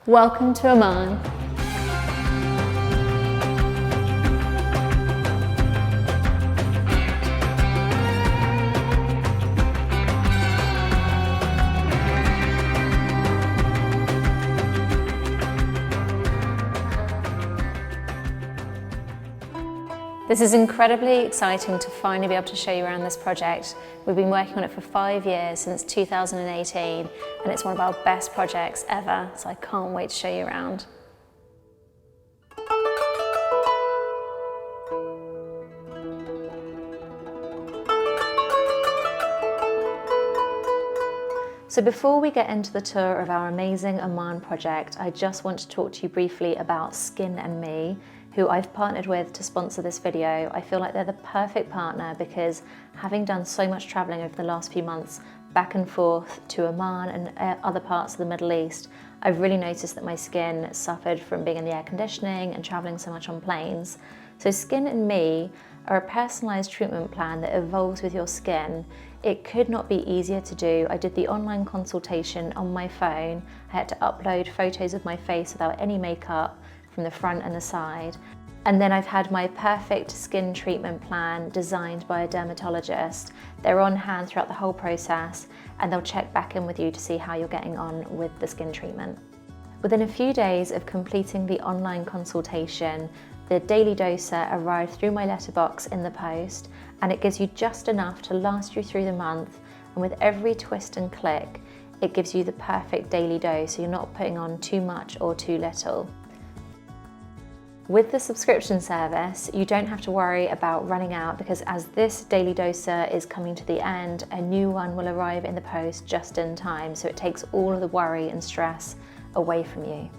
Welcome to Oman. This is incredibly exciting to finally be able to show you around this project. We've been working on it for 5 years, since 2018, and it's one of our best projects ever, so I can't wait to show you around. So before we get into the tour of our amazing Oman project, I just want to talk to you briefly about Skin and Me, who I've partnered with to sponsor this video. I feel like they're the perfect partner because having done so much traveling over the last few months back and forth to Oman and other parts of the Middle East, I've really noticed that my skin suffered from being in the air conditioning and traveling so much on planes. So Skin and Me are a personalised treatment plan that evolves with your skin. It could not be easier to do. I did the online consultation on my phone. I had to upload photos of my face without any makeup from the front and the side. And then I've had my perfect skin treatment plan designed by a dermatologist. They're on hand throughout the whole process and they'll check back in with you to see how you're getting on with the skin treatment. Within a few days of completing the online consultation, the daily doser arrived through my letterbox in the post, and it gives you just enough to last you through the month. And with every twist and click, it gives you the perfect daily dose, so you're not putting on too much or too little. With the subscription service, you don't have to worry about running out, because as this daily doser is coming to the end, a new one will arrive in the post just in time, so it takes all of the worry and stress away from you.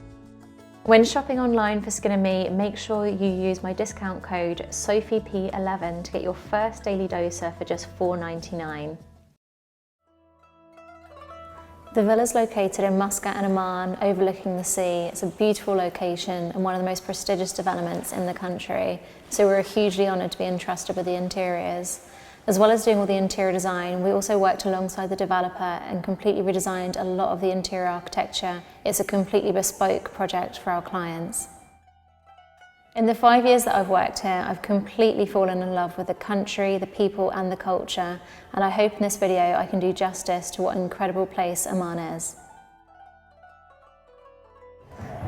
When shopping online for Skin and Me, make sure you use my discount code SophieP11 to get your first daily doser for just $4.99. The villa's located in Muscat and Oman, overlooking the sea. It's a beautiful location and one of the most prestigious developments in the country. So we're hugely honoured to be entrusted with the interiors. As well as doing all the interior design, we also worked alongside the developer and completely redesigned a lot of the interior architecture. It's a completely bespoke project for our clients. In the 5 years that I've worked here, I've completely fallen in love with the country, the people and the culture, and I hope in this video I can do justice to what an incredible place Oman is.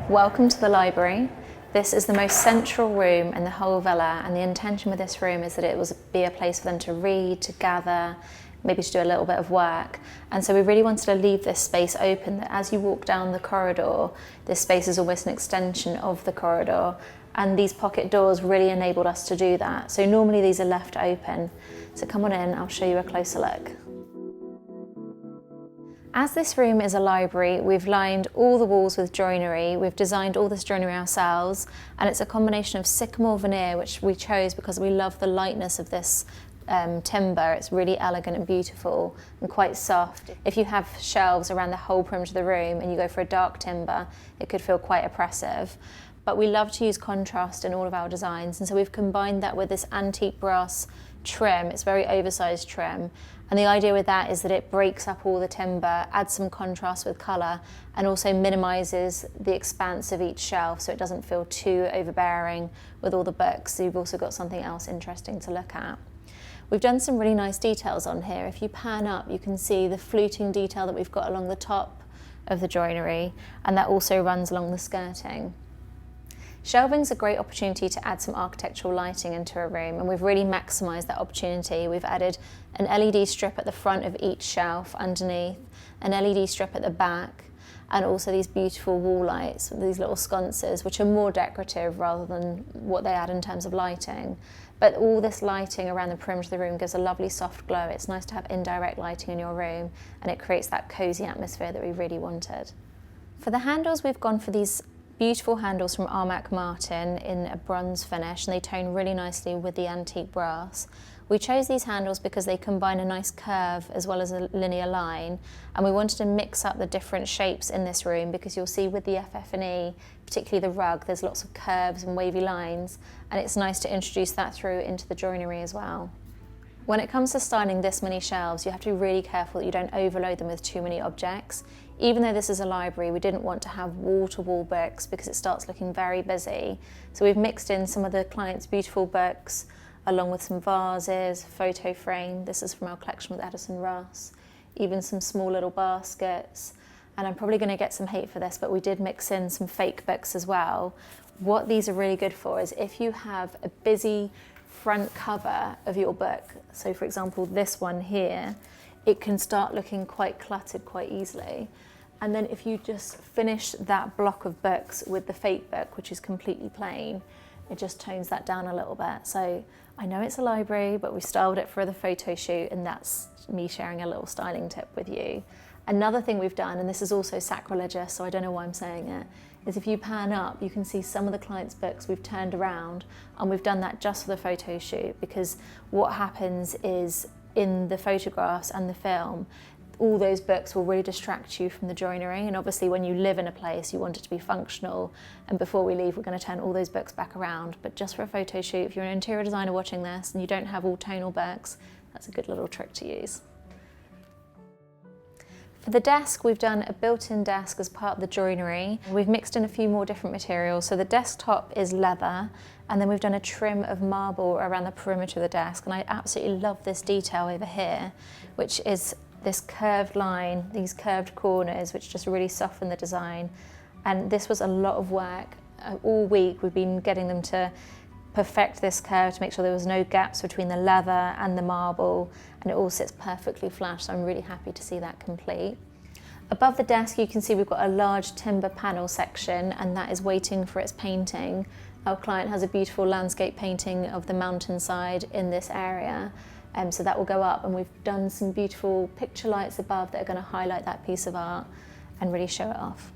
Welcome to the library. This is the most central room in the whole villa, and the intention with this room is that it will be a place for them to read, to gather, maybe to do a little bit of work. And so we really wanted to leave this space open, that as you walk down the corridor, this space is almost an extension of the corridor. And these pocket doors really enabled us to do that. So normally these are left open. So come on in, I'll show you a closer look. As this room is a library, we've lined all the walls with joinery. We've designed all this joinery ourselves, and it's a combination of sycamore veneer, which we chose because we love the lightness of this timber. It's really elegant and beautiful and quite soft. If you have shelves around the whole perimeter of the room and you go for a dark timber, it could feel quite oppressive. But we love to use contrast in all of our designs, and so we've combined that with this antique brass trim. It's very oversized trim, and the idea with that is that it breaks up all the timber, adds some contrast with colour, and also minimises the expanse of each shelf so it doesn't feel too overbearing with all the books. So you've also got something else interesting to look at. We've done some really nice details on here. If you pan up, you can see the fluting detail that we've got along the top of the joinery, and that also runs along the skirting. Shelving is a great opportunity to add some architectural lighting into a room, and we've really maximised that opportunity. We've added an LED strip at the front of each shelf underneath, an LED strip at the back, and also these beautiful wall lights, these little sconces, which are more decorative rather than what they add in terms of lighting. But all this lighting around the perimeter of the room gives a lovely soft glow. It's nice to have indirect lighting in your room, and it creates that cosy atmosphere that we really wanted. For the handles, we've gone for these beautiful handles from Armac Martin in a bronze finish, and they tone really nicely with the antique brass. We chose these handles because they combine a nice curve as well as a linear line, and we wanted to mix up the different shapes in this room because you'll see with the FF&E, particularly the rug, there's lots of curves and wavy lines, and it's nice to introduce that through into the joinery as well. When it comes to styling this many shelves, you have to be really careful that you don't overload them with too many objects. Even though this is a library, we didn't want to have wall-to-wall books because it starts looking very busy. So we've mixed in some of the client's beautiful books along with some vases, photo frame. This is from our collection with Addison Ross. Even some small little baskets. And I'm probably going to get some hate for this, but we did mix in some fake books as well. What these are really good for is if you have a busy front cover of your book, so for example this one here, it can start looking quite cluttered quite easily. And then if you just finish that block of books with the fake book, which is completely plain, it just tones that down a little bit. So I know it's a library, but we styled it for the photo shoot, and that's me sharing a little styling tip with you. Another thing we've done, and this is also sacrilegious, so I don't know why I'm saying it, is if you pan up, you can see some of the client's books we've turned around, and we've done that just for the photo shoot, because what happens is in the photographs and the film, all those books will really distract you from the joinery, and obviously when you live in a place you want it to be functional, and before we leave we're going to turn all those books back around. But just for a photo shoot, if you're an interior designer watching this and you don't have all tonal books, that's a good little trick to use. For the desk, we've done a built-in desk as part of the joinery. We've mixed in a few more different materials. So the desktop is leather, and then we've done a trim of marble around the perimeter of the desk. And I absolutely love this detail over here, which is this curved line, these curved corners, which just really soften the design. And this was a lot of work. All week we've been getting them to perfect this curve to make sure there was no gaps between the leather and the marble, and it all sits perfectly flush, so I'm really happy to see that complete. Above the desk you can see we've got a large timber panel section, and that is waiting for its painting. Our client has a beautiful landscape painting of the mountainside in this area, so that will go up, and we've done some beautiful picture lights above that are going to highlight that piece of art and really show it off.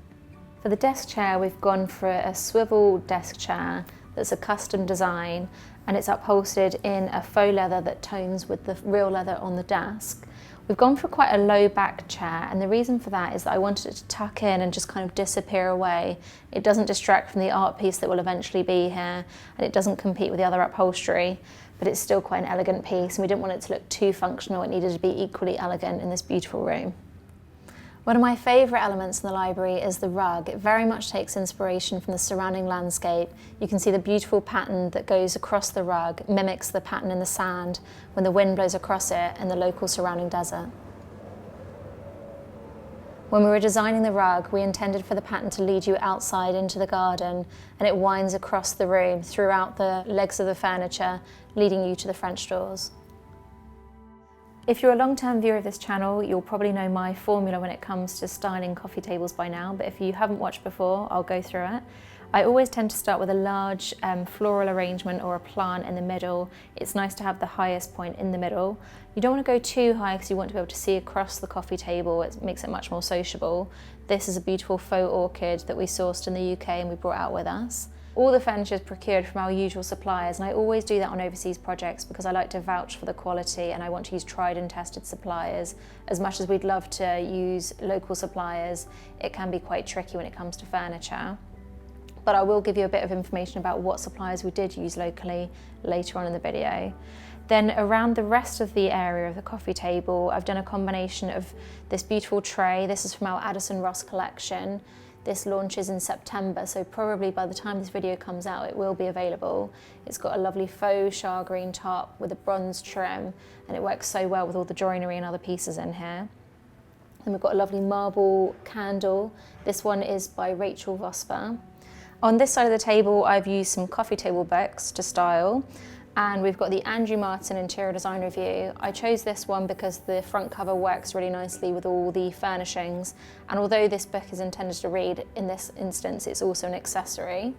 For the desk chair, we've gone for a swivel desk chair that's a custom design, and it's upholstered in a faux leather that tones with the real leather on the desk. We've gone for quite a low back chair, and the reason for that is that I wanted it to tuck in and just kind of disappear away. It doesn't distract from the art piece that will eventually be here, and it doesn't compete with the other upholstery, but it's still quite an elegant piece, and we didn't want it to look too functional. It needed to be equally elegant in this beautiful room. One of my favourite elements in the library is the rug. It very much takes inspiration from the surrounding landscape. You can see the beautiful pattern that goes across the rug, mimics the pattern in the sand when the wind blows across it in the local surrounding desert. When we were designing the rug, we intended for the pattern to lead you outside into the garden, and it winds across the room throughout the legs of the furniture, leading you to the French doors. If you're a long-term viewer of this channel, you'll probably know my formula when it comes to styling coffee tables by now, but if you haven't watched before, I'll go through it. I always tend to start with a large floral arrangement or a plant in the middle. It's nice to have the highest point in the middle. You don't want to go too high because you want to be able to see across the coffee table. It makes it much more sociable. This is a beautiful faux orchid that we sourced in the UK and we brought out with us. All the furniture is procured from our usual suppliers, and I always do that on overseas projects because I like to vouch for the quality and I want to use tried and tested suppliers. As much as we'd love to use local suppliers, it can be quite tricky when it comes to furniture. But I will give you a bit of information about what suppliers we did use locally later on in the video. Then around the rest of the area of the coffee table, I've done a combination of this beautiful tray. This is from our Addison Ross collection. This launches in September, so probably by the time this video comes out, it will be available. It's got a lovely faux char green top with a bronze trim, and it works so well with all the joinery and other pieces in here. Then we've got a lovely marble candle. This one is by Rachel Vosper. On this side of the table, I've used some coffee table books to style. And we've got the Andrew Martin Interior Design Review. I chose this one because the front cover works really nicely with all the furnishings. And although this book is intended to read, in this instance, it's also an accessory.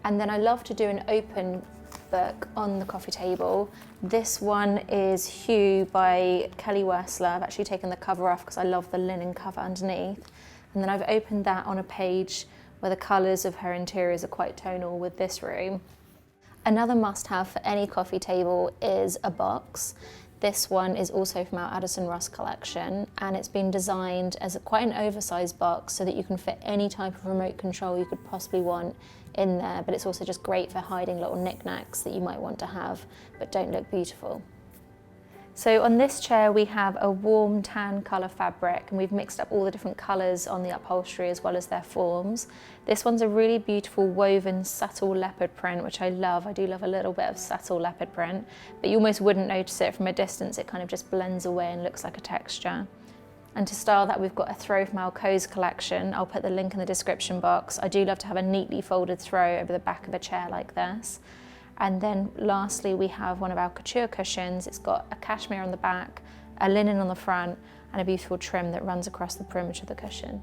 And then I love to do an open book on the coffee table. This one is Hugh by Kelly Wersler. I've actually taken the cover off because I love the linen cover underneath. And then I've opened that on a page where the colours of her interiors are quite tonal with this room. Another must-have for any coffee table is a box. This one is also from our Addison Ross collection, and it's been designed as quite an oversized box so that you can fit any type of remote control you could possibly want in there, but it's also just great for hiding little knickknacks that you might want to have but don't look beautiful. So on this chair we have a warm tan colour fabric, and we've mixed up all the different colours on the upholstery as well as their forms. This one's a really beautiful woven subtle leopard print, which I love. I do love a little bit of subtle leopard print, but you almost wouldn't notice it from a distance. It kind of just blends away and looks like a texture. And to style that, we've got a throw from our Co's collection. I'll put the link in the description box. I do love to have a neatly folded throw over the back of a chair like this. And then lastly, we have one of our couture cushions. It's got a cashmere on the back, a linen on the front, and a beautiful trim that runs across the perimeter of the cushion.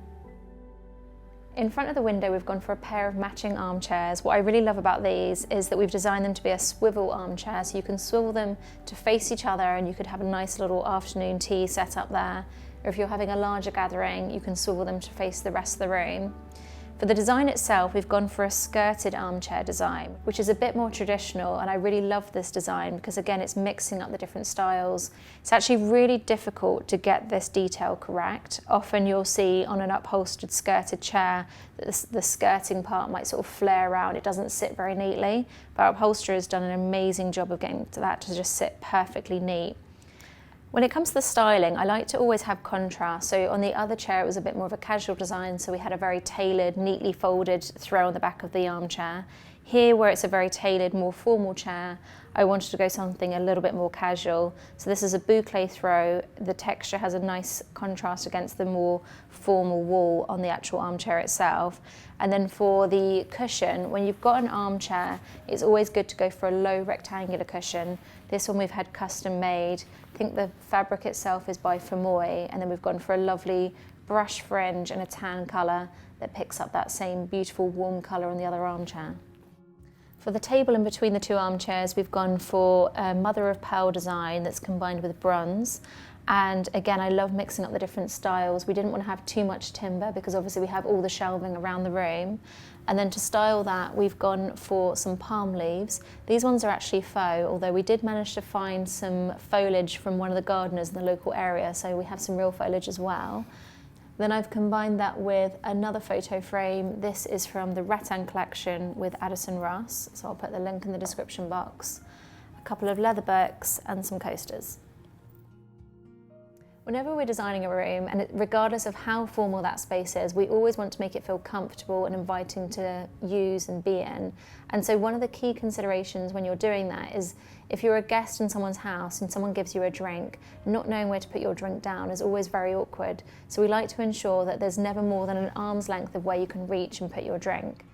In front of the window, we've gone for a pair of matching armchairs. What I really love about these is that we've designed them to be a swivel armchair, so you can swivel them to face each other and you could have a nice little afternoon tea set up there. Or if you're having a larger gathering, you can swivel them to face the rest of the room. For the design itself, we've gone for a skirted armchair design, which is a bit more traditional, and I really love this design because again, it's mixing up the different styles. It's actually really difficult to get this detail correct. Often you'll see on an upholstered skirted chair that the skirting part might sort of flare out, it doesn't sit very neatly, but our upholsterer has done an amazing job of getting that to just sit perfectly neat. When it comes to the styling, I like to always have contrast. So on the other chair, it was a bit more of a casual design, so we had a very tailored, neatly folded throw on the back of the armchair. Here, where it's a very tailored, more formal chair, I wanted to go something a little bit more casual. So this is a boucle throw. The texture has a nice contrast against the more formal wall on the actual armchair itself. And then for the cushion, when you've got an armchair, it's always good to go for a low rectangular cushion. This one we've had custom made. I think the fabric itself is by Fermoy, and then we've gone for a lovely brush fringe and a tan colour that picks up that same beautiful warm colour on the other armchair. For the table in between the two armchairs, we've gone for a mother of pearl design that's combined with bronze. And again, I love mixing up the different styles. We didn't want to have too much timber because obviously we have all the shelving around the room. And then to style that, we've gone for some palm leaves. These ones are actually faux, although we did manage to find some foliage from one of the gardeners in the local area, so we have some real foliage as well. Then I've combined that with another photo frame. This is from the Rattan collection with Addison Ross, so I'll put the link in the description box. A couple of leather books and some coasters. Whenever we're designing a room, and regardless of how formal that space is, we always want to make it feel comfortable and inviting to use and be in. And so one of the key considerations when you're doing that is if you're a guest in someone's house and someone gives you a drink, not knowing where to put your drink down is always very awkward. So we like to ensure that there's never more than an arm's length of where you can reach and put your drink.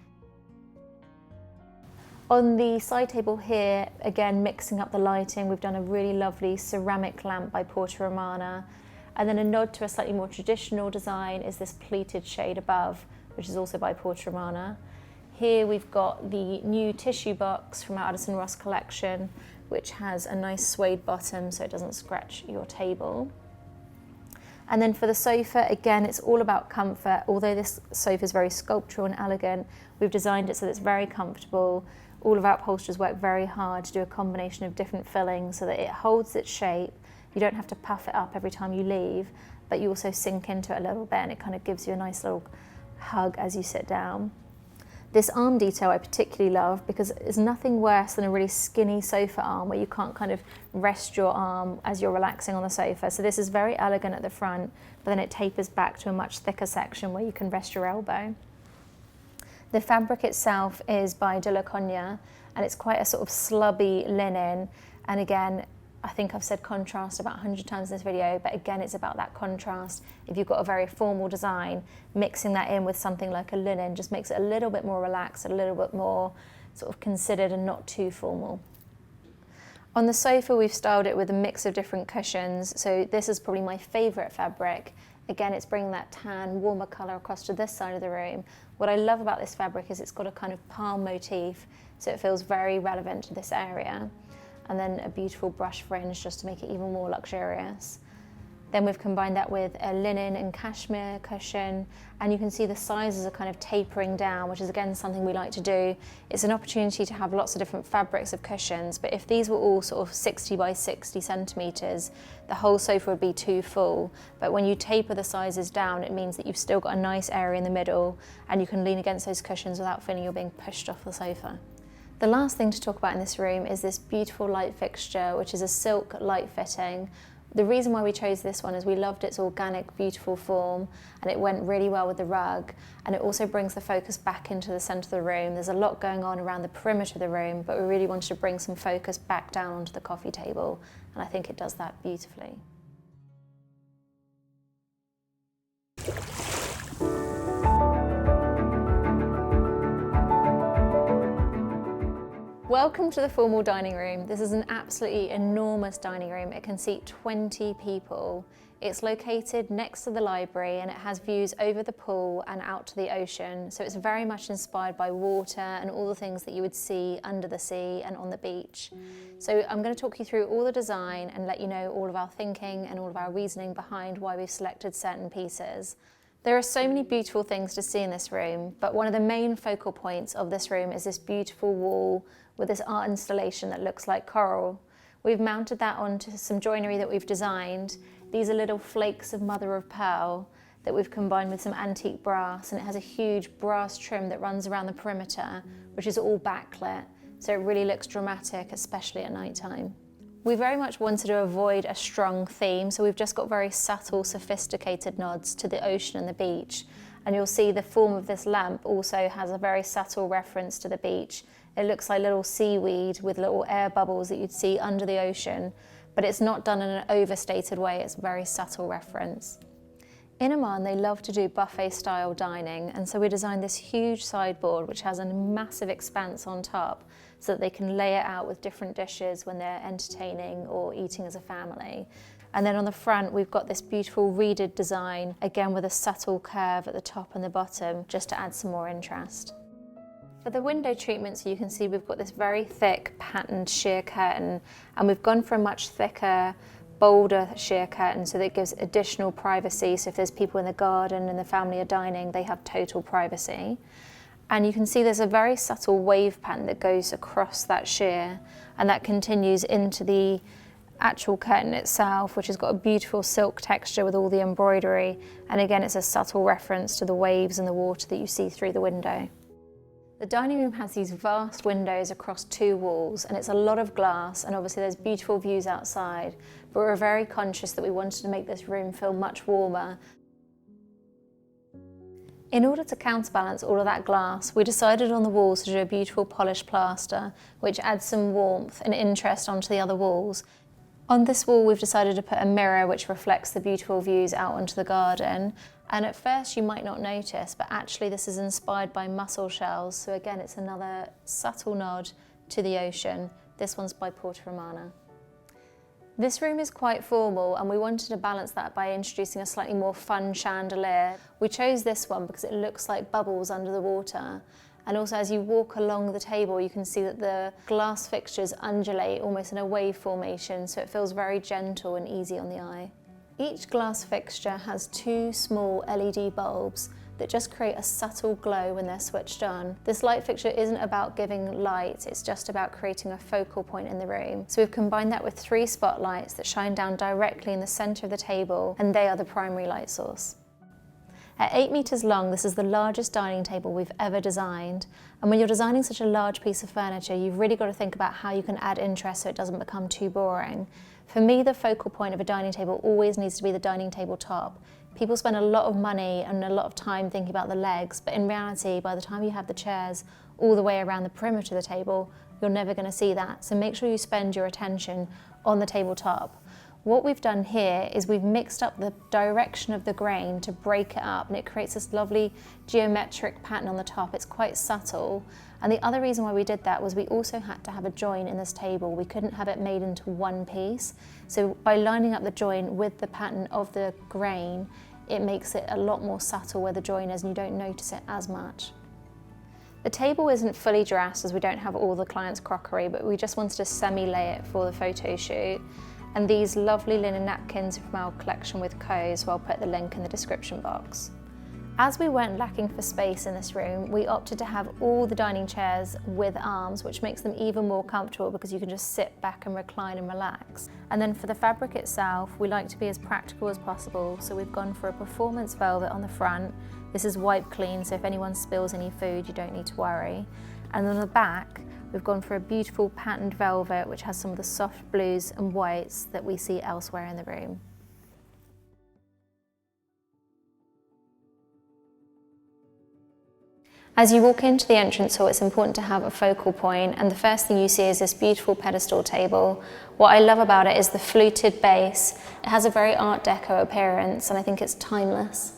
On the side table here, again, mixing up the lighting, we've done a really lovely ceramic lamp by Porta Romana. And then a nod to a slightly more traditional design is this pleated shade above, which is also by Porta Romana. Here we've got the new tissue box from our Addison Ross collection, which has a nice suede bottom so it doesn't scratch your table. And then for the sofa, again, it's all about comfort. Although this sofa is very sculptural and elegant, we've designed it so that it's very comfortable. All of our upholsterers work very hard to do a combination of different fillings so that it holds its shape. You don't have to puff it up every time you leave, but you also sink into it a little bit and it kind of gives you a nice little hug as you sit down. This arm detail I particularly love because there's nothing worse than a really skinny sofa arm where you can't kind of rest your arm as you're relaxing on the sofa. So this is very elegant at the front, but then it tapers back to a much thicker section where you can rest your elbow. The fabric itself is by De La Cogne, and it's quite a sort of slubby linen. And again, I think I've said contrast about 100 times in this video, but again, it's about that contrast. If you've got a very formal design, mixing that in with something like a linen just makes it a little bit more relaxed, a little bit more sort of considered and not too formal. On the sofa, we've styled it with a mix of different cushions. So this is probably my favorite fabric. Again, it's bringing that tan, warmer color across to this side of the room. What I love about this fabric is it's got a kind of palm motif, so it feels very relevant to this area. And then a beautiful brush fringe just to make it even more luxurious. Then we've combined that with a linen and cashmere cushion, and you can see the sizes are kind of tapering down, which is again something we like to do. It's an opportunity to have lots of different fabrics of cushions, but if these were all sort of 60 by 60 centimetres, the whole sofa would be too full. But when you taper the sizes down, it means that you've still got a nice area in the middle, and you can lean against those cushions without feeling you're being pushed off the sofa. The last thing to talk about in this room is this beautiful light fixture, which is a silk light fitting. The reason why we chose this one is we loved its organic, beautiful form, and it went really well with the rug, and it also brings the focus back into the centre of the room. There's a lot going on around the perimeter of the room, but we really wanted to bring some focus back down onto the coffee table, and I think it does that beautifully. Welcome to the formal dining room. This is an absolutely enormous dining room. It can seat 20 people. It's located next to the library and it has views over the pool and out to the ocean. So it's very much inspired by water and all the things that you would see under the sea and on the beach. So I'm going to talk you through all the design and let you know all of our thinking and all of our reasoning behind why we've selected certain pieces. There are so many beautiful things to see in this room, but one of the main focal points of this room is this beautiful wall with this art installation that looks like coral. We've mounted that onto some joinery that we've designed. These are little flakes of mother of pearl that we've combined with some antique brass, and it has a huge brass trim that runs around the perimeter, which is all backlit, so it really looks dramatic, especially at night time. We very much wanted to avoid a strong theme, so we've just got very subtle, sophisticated nods to the ocean and the beach. And you'll see the form of this lamp also has a very subtle reference to the beach. It looks like little seaweed with little air bubbles that you'd see under the ocean, but it's not done in an overstated way, it's a very subtle reference. In Oman, they love to do buffet-style dining, and so we designed this huge sideboard which has a massive expanse on top so that they can lay it out with different dishes when they're entertaining or eating as a family. And then on the front, we've got this beautiful reeded design, again with a subtle curve at the top and the bottom, just to add some more interest. For the window treatments, you can see we've got this very thick patterned sheer curtain, and we've gone for a much thicker, bolder sheer curtain so that it gives additional privacy. So if there's people in the garden and the family are dining, they have total privacy. And you can see there's a very subtle wave pattern that goes across that sheer, and that continues into the actual curtain itself, which has got a beautiful silk texture with all the embroidery. And again, it's a subtle reference to the waves and the water that you see through the window. The dining room has these vast windows across 2 walls, and it's a lot of glass, and obviously there's beautiful views outside, but we're very conscious that we wanted to make this room feel much warmer. In order to counterbalance all of that glass, we decided on the walls to do a beautiful polished plaster, which adds some warmth and interest onto the other walls. On this wall, we've decided to put a mirror which reflects the beautiful views out onto the garden. And at first you might not notice, but actually this is inspired by mussel shells. So again, it's another subtle nod to the ocean. This one's by Porta Romana. This room is quite formal, and we wanted to balance that by introducing a slightly more fun chandelier. We chose this one because it looks like bubbles under the water. And also as you walk along the table, you can see that the glass fixtures undulate almost in a wave formation, so it feels very gentle and easy on the eye. Each glass fixture has 2 small LED bulbs that just create a subtle glow when they're switched on. This light fixture isn't about giving light, it's just about creating a focal point in the room. So we've combined that with 3 spotlights that shine down directly in the centre of the table, and they are the primary light source. At 8 metres long, this is the largest dining table we've ever designed. And when you're designing such a large piece of furniture, you've really got to think about how you can add interest so it doesn't become too boring. For me, the focal point of a dining table always needs to be the dining table top. People spend a lot of money and a lot of time thinking about the legs, but in reality, by the time you have the chairs all the way around the perimeter of the table, you're never going to see that. So make sure you spend your attention on the tabletop. What we've done here is we've mixed up the direction of the grain to break it up, and it creates this lovely geometric pattern on the top. It's quite subtle. And the other reason why we did that was we also had to have a join in this table. We couldn't have it made into one piece. So by lining up the join with the pattern of the grain, it makes it a lot more subtle where the join is, and you don't notice it as much. The table isn't fully dressed as we don't have all the client's crockery, but we just wanted to semi-lay it for the photo shoot. And these lovely linen napkins from our collection with Co, so I'll put the link in the description box. As we weren't lacking for space in this room, we opted to have all the dining chairs with arms, which makes them even more comfortable because you can just sit back and recline and relax. And then for the fabric itself, we like to be as practical as possible, so we've gone for a performance velvet on the front. This is wipe clean, so if anyone spills any food, you don't need to worry. And on the back, We've gone for a beautiful patterned velvet which has some of the soft blues and whites that we see elsewhere in the room. As you walk into the entrance hall, it's important to have a focal point, and the first thing you see is this beautiful pedestal table. What I love about it is the fluted base. It has a very Art Deco appearance, and I think it's timeless.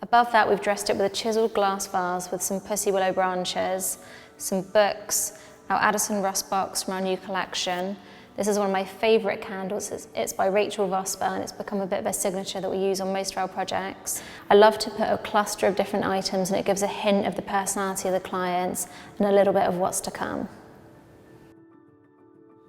Above that, we've dressed it with a chiselled glass vase with some pussy willow branches, some books, our Addison Rust box from our new collection. This is one of my favourite candles. It's by Rachel Vosper, and it's become a bit of a signature that we use on most of our projects. I love to put a cluster of different items, and it gives a hint of the personality of the clients and a little bit of what's to come.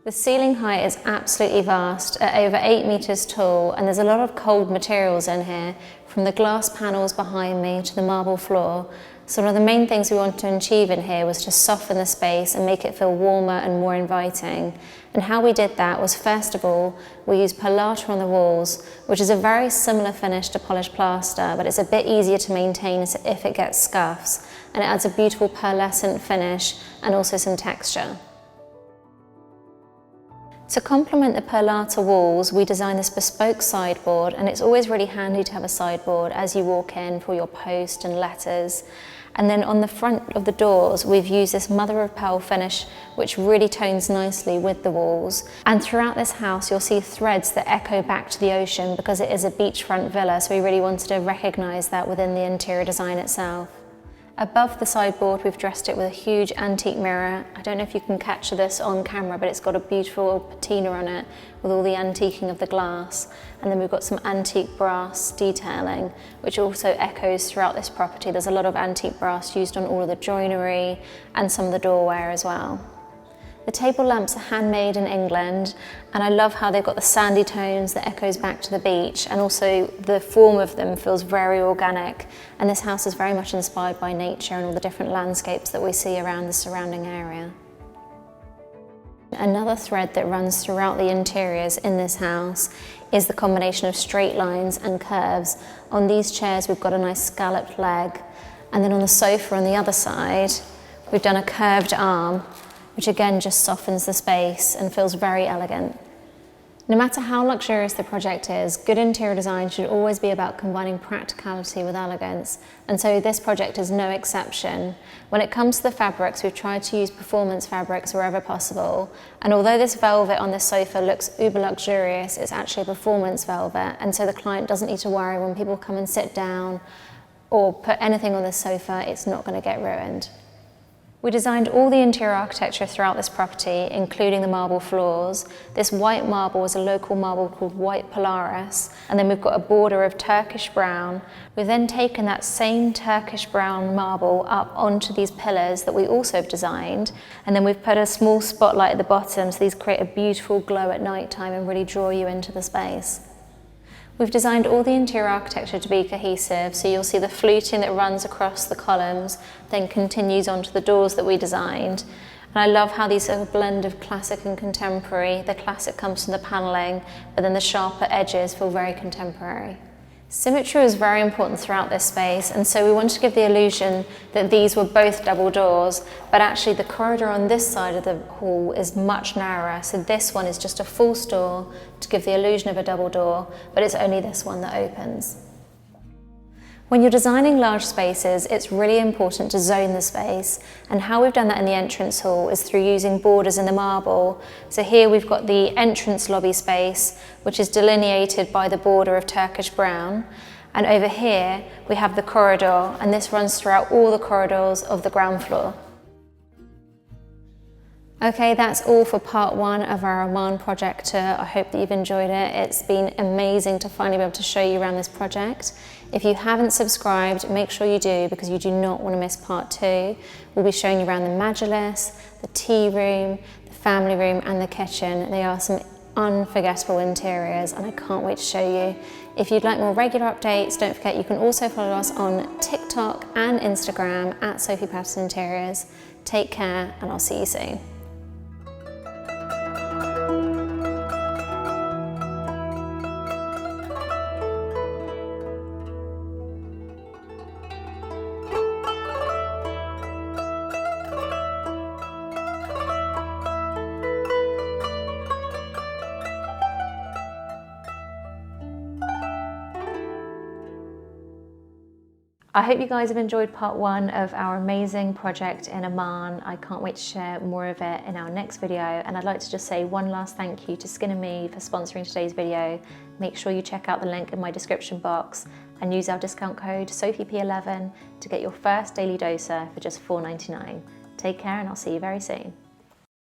The ceiling height is absolutely vast, at over 8 metres tall, and there's a lot of cold materials in here, from the glass panels behind me to the marble floor. So one of the main things we wanted to achieve in here was to soften the space and make it feel warmer and more inviting. And how we did that was, first of all, we used perlata on the walls, which is a very similar finish to polished plaster, but it's a bit easier to maintain if it gets scuffs, and it adds a beautiful pearlescent finish and also some texture. To complement the perlata walls, we designed this bespoke sideboard, and it's always really handy to have a sideboard as you walk in for your post and letters. And then on the front of the doors, we've used this mother of pearl finish, which really tones nicely with the walls. And throughout this house, you'll see threads that echo back to the ocean because it is a beachfront villa, so we really wanted to recognise that within the interior design itself. Above the sideboard, we've dressed it with a huge antique mirror. I don't know if you can capture this on camera, but it's got a beautiful patina on it with all the antiquing of the glass. And then we've got some antique brass detailing, which also echoes throughout this property. There's a lot of antique brass used on all of the joinery and some of the doorware as well. The table lamps are handmade in England, and I love how they've got the sandy tones that echoes back to the beach, and also the form of them feels very organic, and this house is very much inspired by nature and all the different landscapes that we see around the surrounding area. Another thread that runs throughout the interiors in this house is the combination of straight lines and curves. On these chairs we've got a nice scalloped leg, and then on the sofa on the other side we've done a curved arm, which again just softens the space and feels very elegant. No matter how luxurious the project is, good interior design should always be about combining practicality with elegance, and so this project is no exception. When it comes to the fabrics, we've tried to use performance fabrics wherever possible, and although this velvet on this sofa looks uber luxurious, it's actually a performance velvet, and so the client doesn't need to worry when people come and sit down or put anything on the sofa, it's not going to get ruined. We designed all the interior architecture throughout this property, including the marble floors. This white marble is a local marble called White Polaris, and then we've got a border of Turkish brown. We've then taken that same Turkish brown marble up onto these pillars that we also have designed, and then we've put a small spotlight at the bottom, so these create a beautiful glow at night time and really draw you into the space. We've designed all the interior architecture to be cohesive, so you'll see the fluting that runs across the columns, then continues onto the doors that we designed. And I love how these are a blend of classic and contemporary. The classic comes from the panelling, but then the sharper edges feel very contemporary. Symmetry was very important throughout this space, and so we wanted to give the illusion that these were both double doors, but actually the corridor on this side of the hall is much narrower, so this one is just a false door to give the illusion of a double door, but it's only this one that opens. When you're designing large spaces, it's really important to zone the space, and how we've done that in the entrance hall is through using borders in the marble. So here we've got the entrance lobby space, which is delineated by the border of Turkish brown, and over here we have the corridor, and this runs throughout all the corridors of the ground floor. Okay, that's all for part one of our Oman project tour. I hope that you've enjoyed it. It's been amazing to finally be able to show you around this project. If you haven't subscribed, make sure you do, because you do not want to miss part two. We'll be showing you around the majlis, the tea room, the family room and the kitchen. They are some unforgettable interiors and I can't wait to show you. If you'd like more regular updates, don't forget you can also follow us on TikTok and Instagram at Sophie Paterson Interiors. Take care and I'll see you soon. I hope you guys have enjoyed part 1 of our amazing project in Oman. I can't wait to share more of it in our next video, and I'd like to just say one last thank you to Skin and Me for sponsoring today's video. Make sure you check out the link in my description box and use our discount code SophieP11 to get your first daily doser for just $4.99. Take care, and I'll see you very soon.